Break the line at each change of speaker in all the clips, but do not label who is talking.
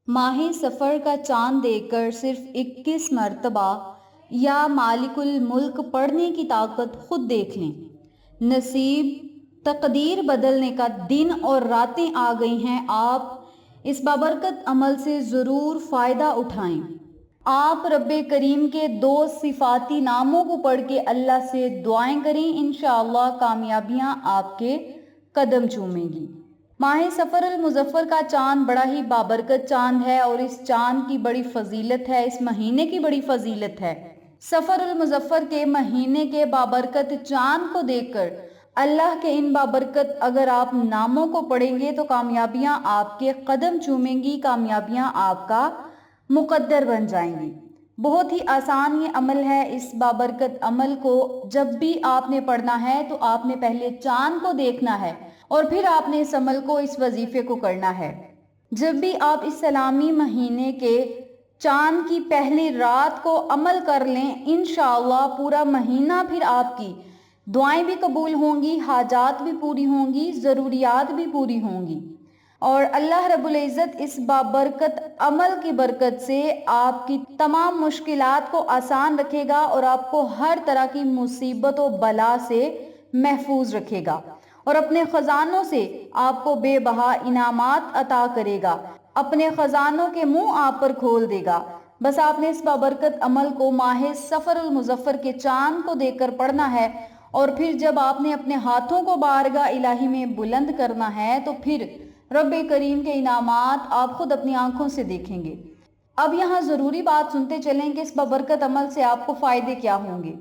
ماہ سفر کا چاند دیکھ کر صرف 21 مرتبہ یا مالک الملک پڑھنے کی طاقت خود دیکھ لیں۔ نصیب تقدیر بدلنے کا دن اور راتیں آ گئی ہیں، آپ اس بابرکت عمل سے ضرور فائدہ اٹھائیں۔ آپ رب کریم کے 2 صفاتی ناموں کو پڑھ کے اللہ سے دعائیں کریں، انشاءاللہ کامیابیاں آپ کے قدم چومیں گی۔ ماہ سفر المظفر کا چاند بڑا ہی بابرکت چاند ہے اور اس چاند کی بڑی فضیلت ہے، اس مہینے کی بڑی فضیلت ہے۔ سفر المظفر کے مہینے کے بابرکت چاند کو دیکھ کر اللہ کے ان بابرکت اگر آپ ناموں کو پڑھیں گے تو کامیابیاں آپ کے قدم چومیں گی، کامیابیاں آپ کا مقدر بن جائیں گی۔ بہت ہی آسان یہ عمل ہے۔ اس بابرکت عمل کو جب بھی آپ نے پڑھنا ہے تو آپ نے پہلے چاند کو دیکھنا ہے اور پھر آپ نے اس عمل کو، اس وظیفے کو کرنا ہے۔ جب بھی آپ اس اسلامی مہینے کے چاند کی پہلی رات کو عمل کر لیں، انشاءاللہ پورا مہینہ پھر آپ کی دعائیں بھی قبول ہوں گی، حاجات بھی پوری ہوں گی، ضروریات بھی پوری ہوں گی، اور اللہ رب العزت اس بابرکت عمل کی برکت سے آپ کی تمام مشکلات کو آسان رکھے گا اور آپ کو ہر طرح کی مصیبت و بلا سے محفوظ رکھے گا اور اپنے خزانوں سے آپ کو بے بہا انعامات عطا کرے گا، اپنے خزانوں کے منہ آپ پر کھول دے گا۔ بس آپ نے اس بابرکت عمل کو ماہ سفر المظفر کے چاند کو دیکھ کر پڑھنا ہے اور پھر جب آپ نے اپنے ہاتھوں کو بارگاہ الہی میں بلند کرنا ہے تو پھر رب کریم کے انعامات آپ خود اپنی آنکھوں سے دیکھیں گے۔ اب یہاں ضروری بات سنتے چلیں کہ اس بابرکت عمل سے آپ کو فائدے کیا ہوں گے۔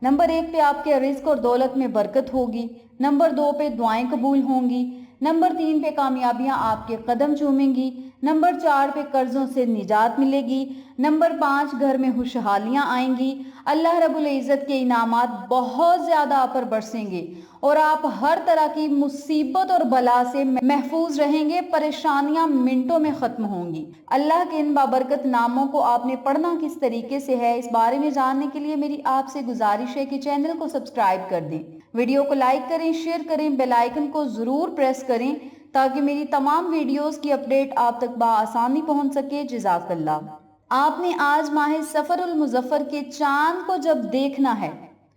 نمبر 1 پہ آپ کے رزق اور دولت میں برکت ہوگی۔ نمبر 2 پہ دعائیں قبول ہوں گی۔ نمبر 3 پہ کامیابیاں آپ کے قدم چومیں گی۔ نمبر 4 پہ قرضوں سے نجات ملے گی۔ نمبر 5 گھر میں خوشحالیاں آئیں گی۔ اللہ رب العزت کے انعامات بہت زیادہ آپ پر برسیں گے اور آپ ہر طرح کی مصیبت اور بلا سے محفوظ رہیں گے، پریشانیاں منٹوں میں ختم ہوں گی۔ اللہ کے ان بابرکت ناموں کو آپ نے پڑھنا کس طریقے سے ہے، اس بارے میں جاننے کے لیے میری آپ سے گزارش ہے کہ چینل کو سبسکرائب کر دیں، ویڈیو کو لائک کریں، شیئر کریں، بیل آئیکن کو ضرور پریس کریں تاکہ میری تمام ویڈیوز کی اپڈیٹ آپ تک بآسانی پہنچ سکے۔ جزاک اللہ۔ آپ نے آج ماہ سفر المظفر کے چاند کو جب دیکھنا ہے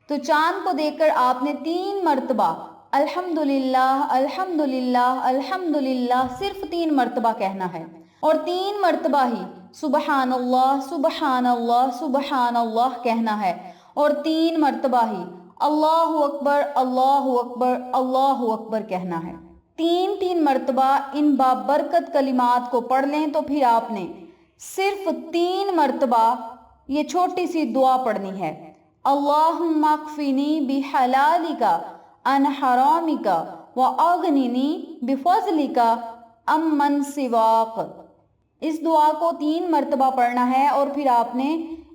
تو چاند کو دیکھ کر آپ نے 3 مرتبہ الحمدللہ الحمدللہ الحمدللہ صرف 3 مرتبہ کہنا ہے اور 3 مرتبہ ہی سبحان اللہ سبحان اللہ سبحان اللہ کہنا ہے اور 3 مرتبہ ہی اللہ اکبر اللہ اکبر اللہ اکبر کہنا ہے۔ 3 مرتبہ ان بابرکت کلمات کو پڑھ لیں تو پھر آپ نے صرف 3 مرتبہ یہ چھوٹی سی دعا پڑھنی ہے، اللہم اکفنی بحلالک عن حرامک واغننی بفضلک عمن سواک۔ اس دعا کو 3 مرتبہ پڑھنا ہے اور پھر آپ نے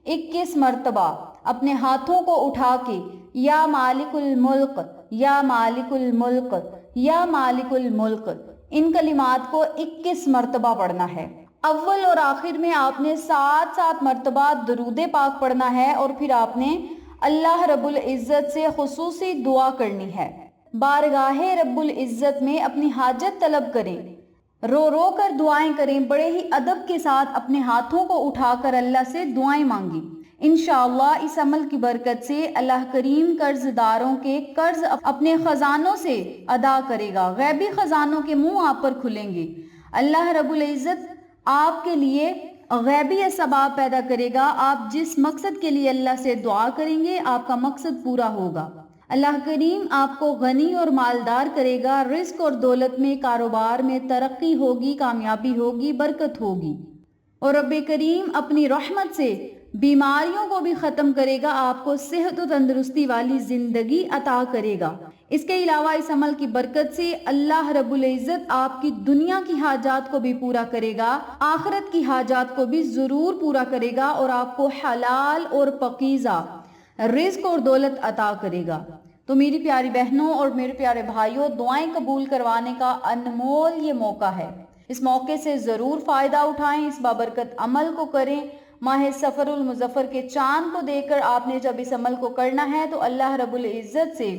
21 مرتبہ اپنے ہاتھوں کو اٹھا کے یا مالک الملک یا مالک الملک یا مالک الملک ان کلمات کو 21 مرتبہ پڑھنا ہے۔ اول اور آخر میں آپ نے 7 مرتبہ درود پاک پڑھنا ہے اور پھر آپ نے اللہ رب العزت سے خصوصی دعا کرنی ہے۔ بارگاہ رب العزت میں اپنی حاجت طلب کریں، رو رو کر دعائیں کریں، بڑے ہی ادب کے ساتھ اپنے ہاتھوں کو اٹھا کر اللہ سے دعائیں مانگیں۔ انشاءاللہ اس عمل کی برکت سے اللہ کریم قرض داروں کے قرض اپنے خزانوں سے ادا کرے گا، غیبی خزانوں کے منہ آپ پر کھلیں گے۔ اللہ رب العزت آپ کے لیے غیبی اسباب پیدا کرے گا، آپ جس مقصد کے لیے اللہ سے دعا کریں گے آپ کا مقصد پورا ہوگا۔ اللہ کریم آپ کو غنی اور مالدار کرے گا، رزق اور دولت میں، کاروبار میں ترقی ہوگی، کامیابی ہوگی، برکت ہوگی اور رب کریم اپنی رحمت سے بیماریوں کو بھی ختم کرے گا، آپ کو صحت و تندرستی والی زندگی عطا کرے گا۔ اس کے علاوہ اس عمل کی برکت سے اللہ رب العزت آپ کی دنیا کی حاجات کو بھی پورا کرے گا، آخرت کی حاجات کو بھی ضرور پورا کرے گا اور آپ کو حلال اور پاکیزہ رزق اور دولت عطا کرے گا۔ تو میری پیاری بہنوں اور میرے پیارے بھائیوں، دعائیں قبول کروانے کا انمول یہ موقع ہے، اس موقع سے ضرور فائدہ اٹھائیں، اس بابرکت عمل کو کریں۔ ماہ سفر المظفر کے چاند کو دیکھ کر آپ نے جب اس عمل کو کرنا ہے تو اللہ رب العزت سے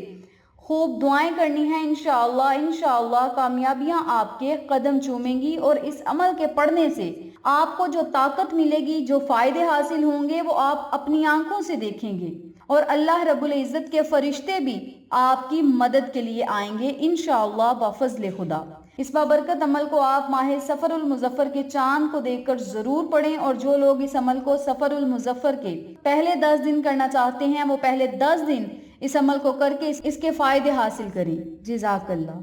خوب دعائیں کرنی ہیں، انشاءاللہ کامیابیاں آپ کے قدم چومیں گی اور اس عمل کے پڑھنے سے آپ کو جو طاقت ملے گی، جو فائدے حاصل ہوں گے، وہ آپ اپنی آنکھوں سے دیکھیں گے، اور اللہ رب العزت کے فرشتے بھی آپ کی مدد کے لیے آئیں گے انشاءاللہ بفضل خدا۔ اس بابرکت عمل کو آپ ماہ سفر المظفر کے چاند کو دیکھ کر ضرور پڑھیں، اور جو لوگ اس عمل کو سفر المظفر کے پہلے 10 دن کرنا چاہتے ہیں، وہ پہلے 10 دن اس عمل کو کر کے اس کے فائدے حاصل کریں۔ جزاک اللہ۔